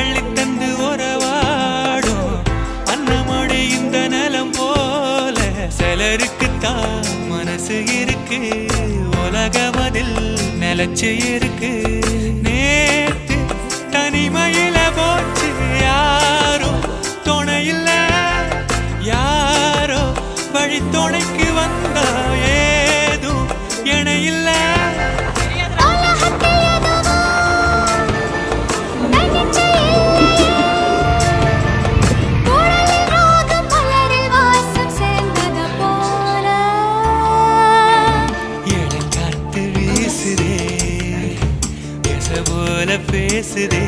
அள்ளி தந்து உறவாடும் அன்னமொழி இந்த நிலம் போல சிலருக்குத்தான் மனசு இருக்கு உலகம் அதில் நிலச்சி இருக்கு நேத்து தனிமையில போச்சு யாரும் துணையில்ல யாரோ வழி துணைக்கு வந்தா ஏதும் இணையில்ல போல பேசுதே